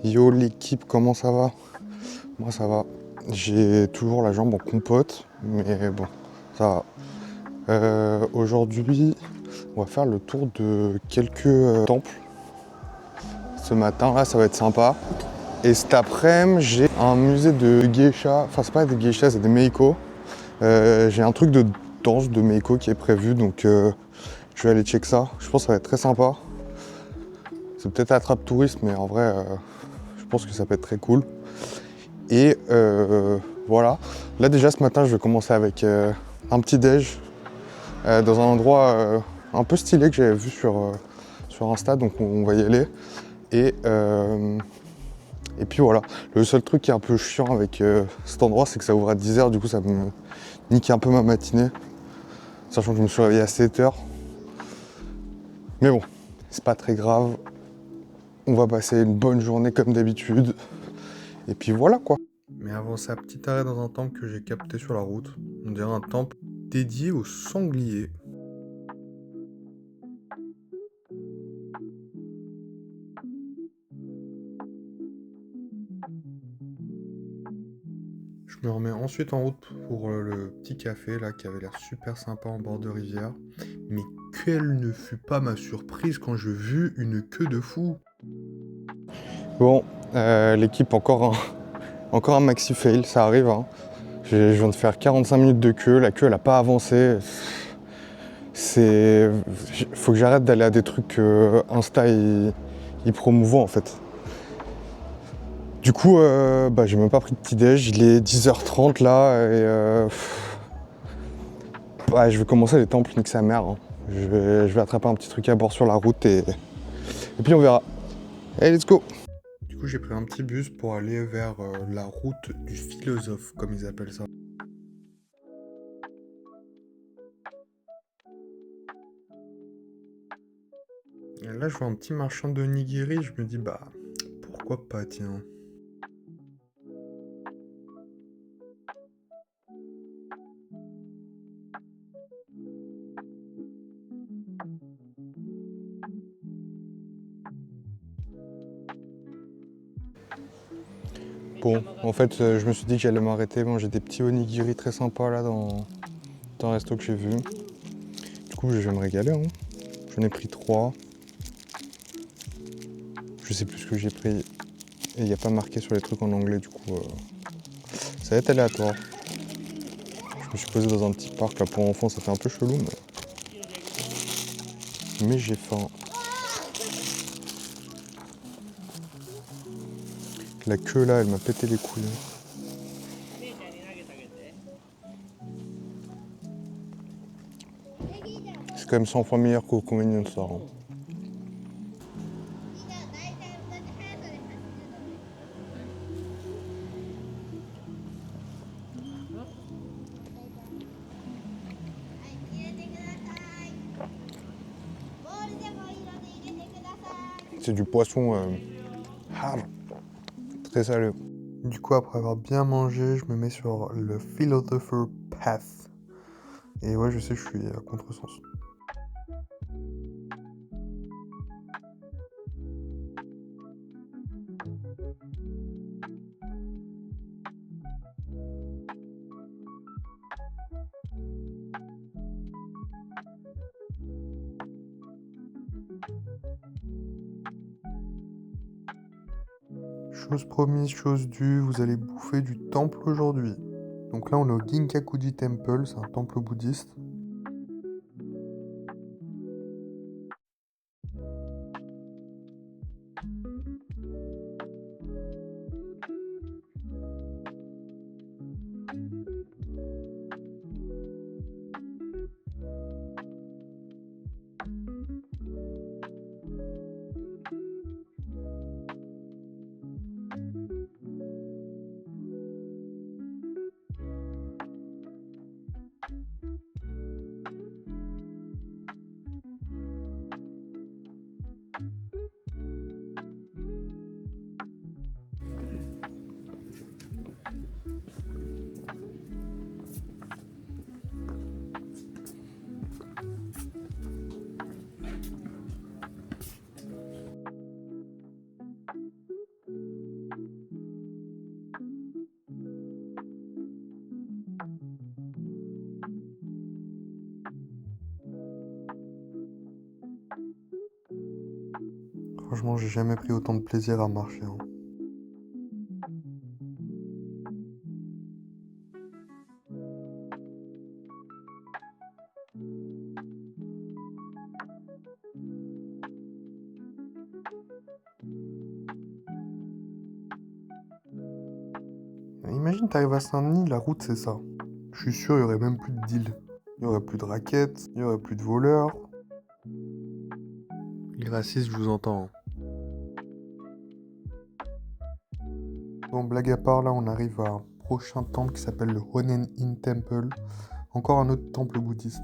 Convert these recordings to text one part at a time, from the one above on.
Yo l'équipe, comment ça va? Moi ça va. J'ai toujours la jambe en compote, mais bon, ça va. Aujourd'hui, on va faire le tour de quelques temples. Ce matin là, ça va être sympa. Et cet après-midi, j'ai un musée de geisha. Enfin, c'est pas des geishas, c'est des meiko. J'ai un truc de danse de meiko qui est prévu, donc je vais aller check ça. Je pense que ça va être très sympa. C'est peut-être attrape touriste, mais en vrai, je pense que ça peut être très cool. Et voilà. Là déjà ce matin, je vais commencer avec un petit déj dans un endroit un peu stylé que j'avais vu sur Insta, donc on va y aller. Et, et puis voilà. Le seul truc qui est un peu chiant avec cet endroit, c'est que ça ouvre à 10h, du coup ça me nique un peu ma matinée. Sachant que je me suis réveillé à 7h. Mais bon, c'est pas très grave. On va passer une bonne journée comme d'habitude. Et puis voilà quoi. Mais avant ça, petit arrêt dans un temple que j'ai capté sur la route. On dirait un temple dédié aux sangliers. Je me remets ensuite en route pour le petit café là qui avait l'air super sympa en bord de rivière. Mais quelle ne fut pas ma surprise quand je vis une queue de fou. Bon, l'équipe encore un maxi fail, ça arrive. Hein. Je viens de faire 45 minutes de queue, la queue elle a pas avancé. Faut que j'arrête d'aller à des trucs Insta et promouvant en fait. Du coup, j'ai même pas pris de petit déj, il est 10h30 là et je vais commencer les temples, nique sa mère. Hein. Je vais attraper un petit truc à bord sur la route et puis on verra. Allez, let's go! Du coup, j'ai pris un petit bus pour aller vers la route du philosophe, comme ils appellent ça. Et là, je vois un petit marchand de nigiri, je me dis, pourquoi pas, tiens. Bon, en fait, je me suis dit que j'allais m'arrêter, manger des petits onigiri très sympas là dans un resto que j'ai vu. Du coup, je vais me régaler. Hein. J'en ai pris 3. Je sais plus ce que j'ai pris. Et il n'y a pas marqué sur les trucs en anglais, du coup, ça va être aléatoire. Je me suis posé dans un petit parc là pour enfants, ça fait un peu chelou, mais j'ai faim. La queue là, elle m'a pété les couilles. C'est quand même 100 fois meilleur qu'au convenience store. Hein. C'est du poisson très salé. Du coup, après avoir bien mangé, je me mets sur le Philosopher Path. Et ouais, je sais, je suis à contresens. Chose promise, chose due, vous allez bouffer du temple aujourd'hui. Donc là, on est au Ginkakuji Temple, c'est un temple bouddhiste. Franchement, j'ai jamais pris autant de plaisir à marcher, hein. Imagine, t'arrives à Saint-Denis, la route c'est ça. Je suis sûr, il y aurait même plus de deals. Il y aurait plus de raquettes, il y aurait plus de voleurs. Les racistes, je vous entends, hein. Bon, blague à part, là, on arrive à un prochain temple qui s'appelle le Honen-in Temple. Encore un autre temple bouddhiste.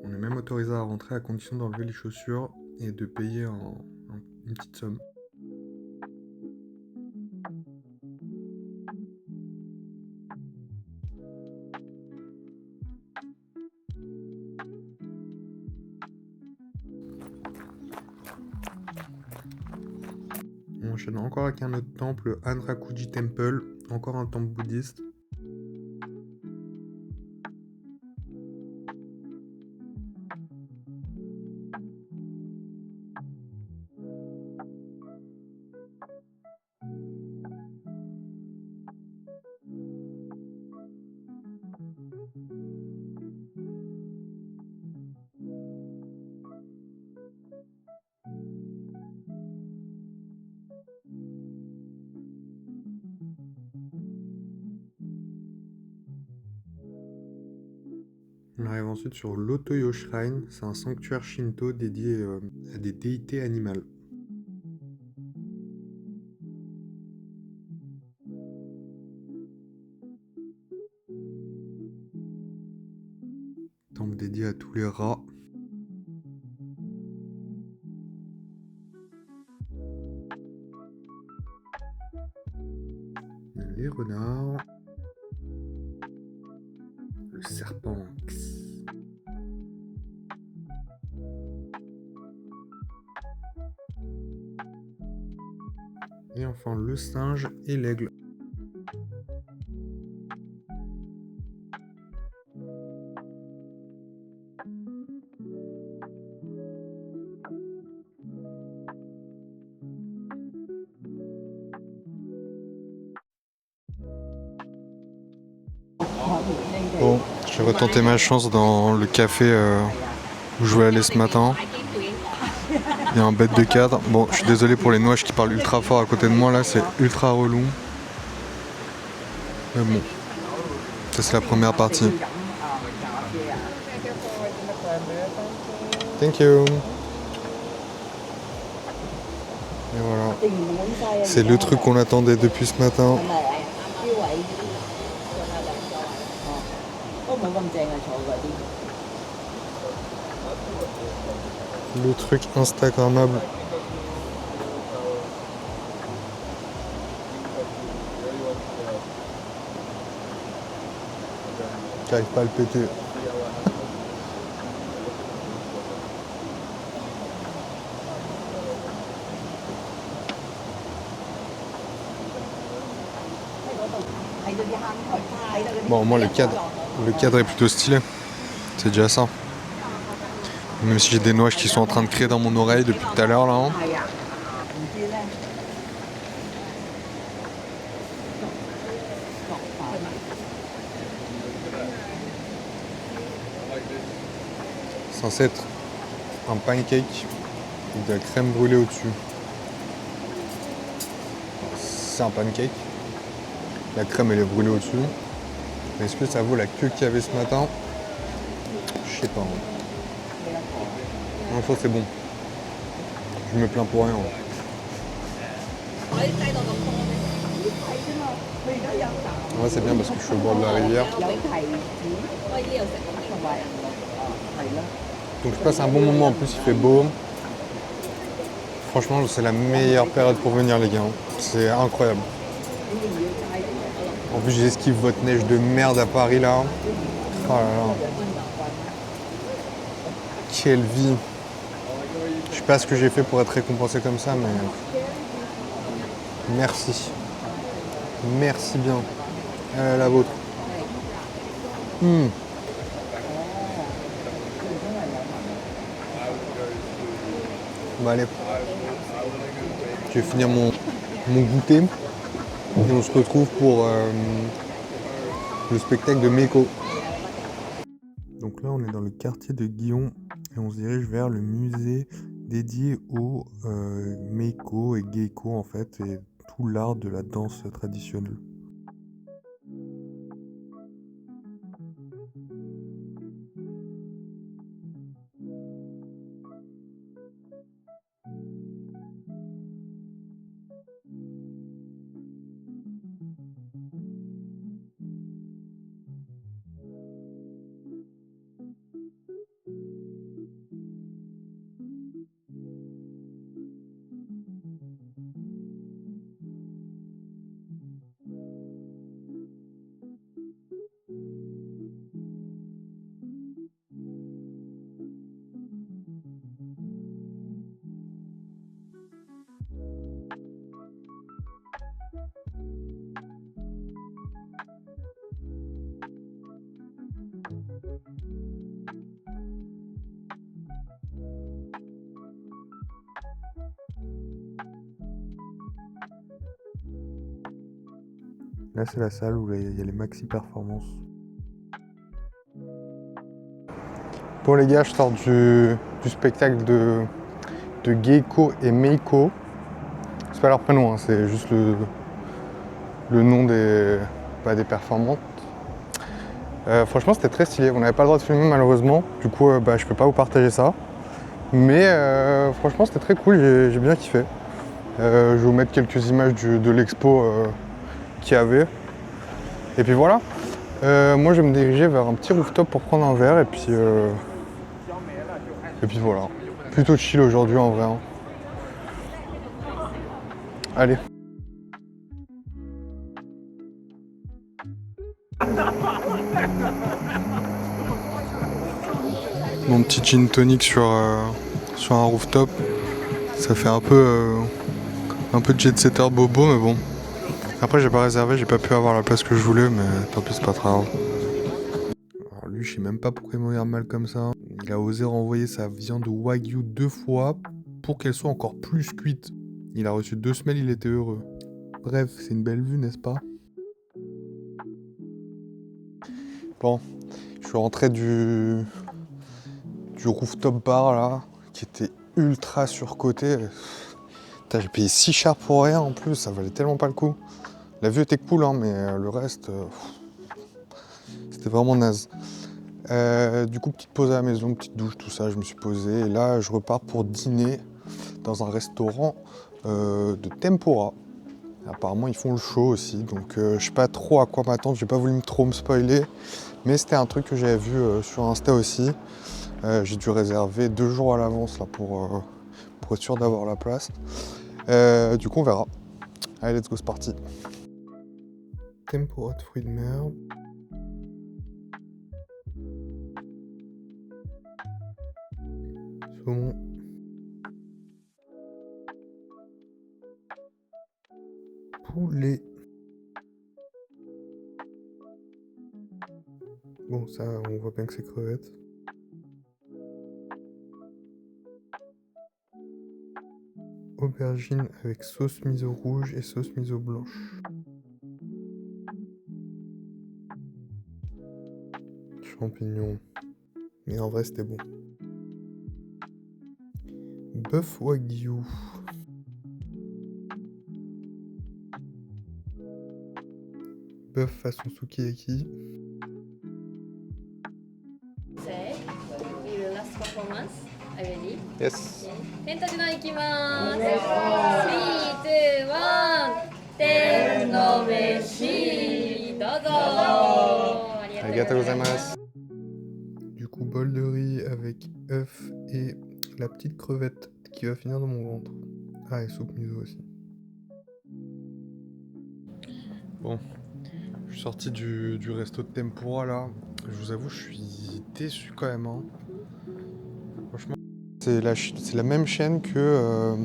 On est même autorisé à rentrer à condition d'enlever les chaussures et de payer une petite somme. On enchaîne encore avec un autre temple, le Anrakuji Temple, encore un temple bouddhiste. On arrive ensuite sur l'Otoyo Shrine, c'est un sanctuaire shinto dédié à des déités animales. Temple dédié à tous les rats. Les renards. Le serpent. Et enfin le singe et l'aigle. Bon, je vais retenter ma chance dans le café où je vais aller ce matin. Il y a un bête de cadre. Bon, je suis désolé pour les nouages qui parlent ultra fort à côté de moi là, c'est ultra relou. Mais bon, ça c'est la première partie. Thank you. Et voilà. C'est le truc qu'on attendait depuis ce matin. Le truc instagrammable. J'arrive pas à le péter. Bon, au moins le cadre est plutôt stylé. C'est déjà ça. Même si j'ai des nuages qui sont en train de créer dans mon oreille depuis tout à l'heure là. Hein. Censé être un pancake avec de la crème brûlée au-dessus. C'est un pancake. La crème elle est brûlée au-dessus. Mais est-ce que ça vaut la queue qu'il y avait ce matin? Je sais pas. Non, ça c'est bon. Je me plains pour rien. Ouais, c'est bien parce que je suis au bord de la rivière. Donc je passe un bon moment, en plus il fait beau. Franchement c'est la meilleure période pour venir les gars. C'est incroyable. En plus, j'esquive votre neige de merde à Paris là. Oh là là. Quelle vie. Je sais pas ce que j'ai fait pour être récompensé comme ça, mais merci. Merci bien. La vôtre. Bah allez. Je vais finir mon goûter. Et on se retrouve pour le spectacle de Meiko. Donc là, on est dans le quartier de Guillon et on se dirige vers le musée dédié au Meiko et Geiko en fait, et tout l'art de la danse traditionnelle. Là, c'est la salle où il y a les maxi performances. Bon les gars, je sors du spectacle de Geiko et Meiko. C'est pas leur prénom, hein, c'est juste le nom des performantes. Franchement, c'était très stylé. On n'avait pas le droit de filmer malheureusement. Du coup, je peux pas vous partager ça. Mais franchement, c'était très cool. J'ai bien kiffé. Je vais vous mettre quelques images de l'expo qu'il y avait. Et puis voilà. Moi, je vais me diriger vers un petit rooftop pour prendre un verre. Et puis voilà. Plutôt chill aujourd'hui en vrai. Hein. Allez. Mon petit gin tonic sur un rooftop. Ça fait un peu jet setter bobo, mais bon. Après, j'ai pas réservé, j'ai pas pu avoir la place que je voulais, mais tant pis, c'est pas très grave. Alors lui, je sais même pas pourquoi il me regarde mal comme ça. Il a osé renvoyer sa viande Wagyu 2 fois pour qu'elle soit encore plus cuite. Il a reçu 2 semelles, il était heureux. Bref, c'est une belle vue, n'est-ce pas? Bon, je suis rentré du rooftop bar là, qui était ultra surcoté. Putain, j'ai payé si cher pour rien en plus, ça valait tellement pas le coup. La vue était cool, hein, mais le reste, c'était vraiment naze. Du coup, petite pause à la maison, petite douche, tout ça, je me suis posé. Et là, je repars pour dîner dans un restaurant de tempura. Apparemment, ils font le show aussi, donc je sais pas trop à quoi m'attendre. J'ai pas voulu trop me spoiler, mais c'était un truc que j'avais vu sur Insta aussi. J'ai dû réserver 2 jours à l'avance là pour être sûr d'avoir la place. Du coup, on verra. Allez, let's go, c'est parti. Tempura de fruits de mer. Saumon. Poulet. Bon, ça, on voit bien que c'est crevettes. Aubergine avec sauce miso rouge et sauce miso blanche. Champignons. Mais en vrai, c'était bon. Bœuf wagyu. Bœuf façon sukiyaki. Yes. 天とじのいきます。3、2、1。天の飯。どうぞ。ありがとうございます。Du coup, bol de riz avec œuf et la petite crevette qui va finir dans mon ventre. Ah, et soupe miso aussi. Bon, je suis sorti du resto de tempura là. Je vous avoue, je suis déçu quand même, hein. Franchement, c'est la même chaîne que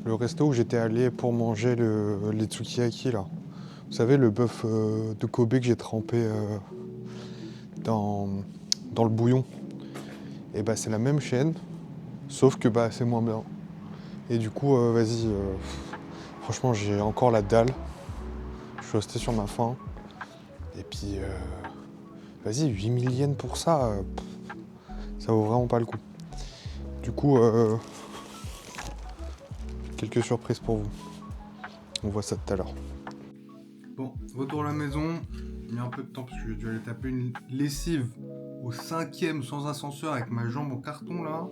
le resto où j'étais allé pour manger les tsukiyaki là. Vous savez, le bœuf de Kobe que j'ai trempé dans, dans le bouillon. Et bah c'est la même chaîne, sauf que bah c'est moins bien. Et du coup, vas-y, franchement j'ai encore la dalle. Je suis resté sur ma faim. Et puis, vas-y, 8000 yens pour ça, ça vaut vraiment pas le coup. Du coup, quelques surprises pour vous. On voit ça tout à l'heure. Bon, retour à la maison. Il y a un peu de temps parce que j'ai dû aller taper une lessive au 5e sans ascenseur avec ma jambe en carton là.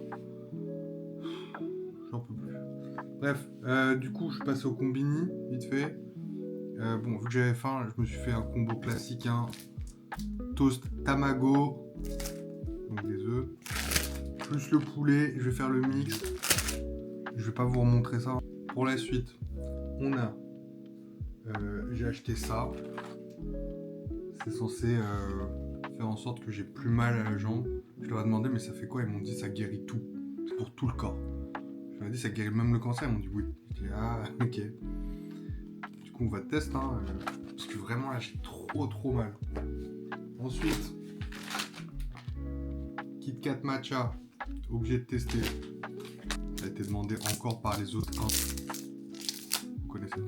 J'en peux plus. Bref, du coup, je suis passé au combini, vite fait. Bon, vu que j'avais faim, je me suis fait un combo classique, hein. Toast tamago, donc des œufs, plus le poulet. Je vais faire le mix. Je vais pas vous remontrer ça. Pour la suite, on a, j'ai acheté ça. C'est censé faire en sorte que j'ai plus mal à la jambe. Je leur ai demandé, mais ça fait quoi? Ils m'ont dit ça guérit tout. C'est pour tout le corps. Je leur ai dit ça guérit même le cancer. Ils m'ont dit oui. Je dis ah ok. Du coup on va tester, hein, parce que vraiment là j'ai trop mal. Ensuite, Kit Kat Matcha, obligé de tester. Ça a été demandé encore par les autres. Vous connaissez.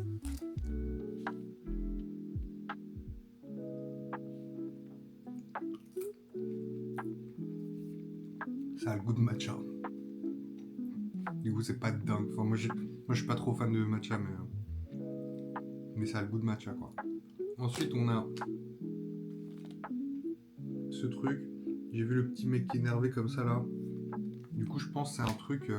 Ça a le goût de matcha. Du coup, c'est pas dingue. Enfin, moi, je suis pas trop fan de matcha, mais ça a le goût de matcha, quoi. Ensuite, on a ce truc. J'ai vu le petit mec qui est énervé comme ça, là. Du coup, je pense que c'est un truc...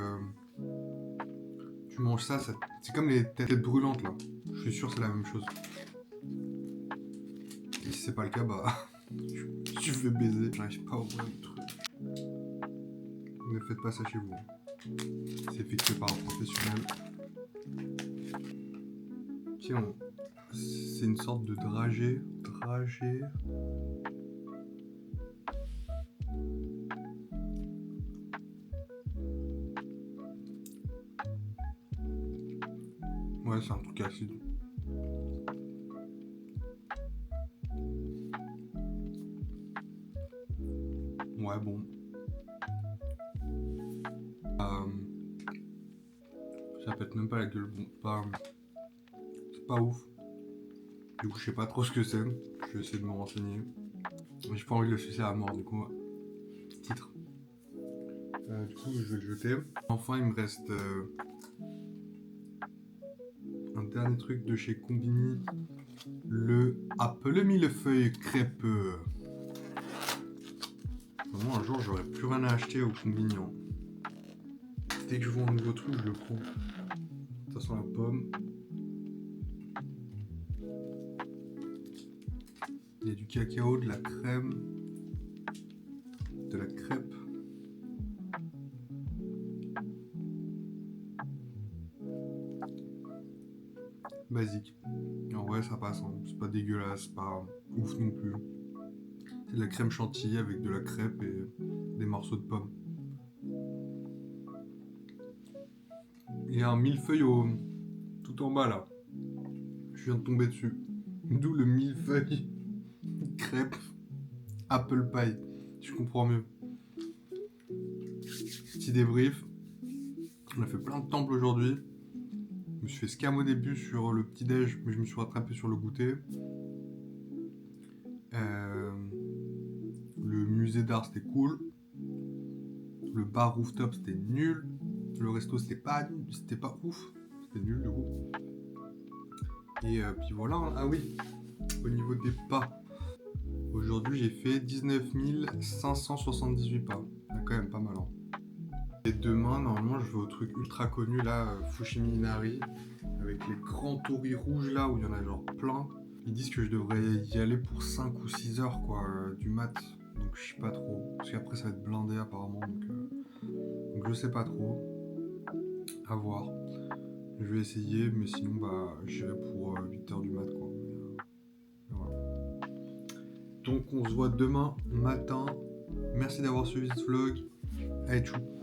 tu manges ça, c'est comme les têtes brûlantes, là. Je suis sûr que c'est la même chose. Et si c'est pas le cas, bah... tu fais baiser. J'arrive pas à ouvrir le truc. Ne faites pas ça chez vous. C'est fixé par un professionnel. Tiens, c'est une sorte de dragée. Ouais, c'est un truc acide. Ouais, bon. Ça pète même pas la gueule. Bon, c'est pas ouf. Du coup, je sais pas trop ce que c'est. Je vais essayer de me renseigner. J'ai pas envie de le sucer à mort, du coup. Titre. Du coup, je vais le jeter. Enfin, il me reste un dernier truc de chez Combini. Le Apple millefeuille crêpe. Vraiment, un jour, j'aurais plus rien à acheter au Combini. Hein. Dès que je vois un nouveau truc, je le prends. Ça sent la pomme. Il y a du cacao, de la crème, de la crêpe. Basique. En vrai, ça passe. Hein. C'est pas dégueulasse, pas ouf non plus. C'est de la crème chantilly avec de la crêpe et des morceaux de pommes. Il y a un millefeuille tout en bas là. Je viens de tomber dessus. D'où le millefeuille crêpe apple pie. Je comprends mieux. Petit débrief. On a fait plein de temples aujourd'hui. Je me suis fait scam au début sur le petit déj, mais je me suis rattrapé sur le goûter. Le musée d'art c'était cool. Le bar rooftop c'était nul. Le resto c'était pas ouf. C'était nul du coup. Et puis voilà. Hein. Ah oui, au niveau des pas. Aujourd'hui j'ai fait 19 578 pas. C'est quand même pas mal. Hein. Et demain normalement je vais au truc ultra connu là, Fushimi Inari. Avec les grands torii rouges là où il y en a genre plein. Ils disent que je devrais y aller pour 5 ou 6 heures quoi, du mat. Donc je sais pas trop. Parce qu'après ça va être blindé apparemment. Donc je sais pas trop. À voir. Je vais essayer, mais sinon bah j'irai pour 8 heures du mat quoi. Mais voilà. Donc on se voit demain matin. Merci d'avoir suivi ce vlog. Allez, tchou.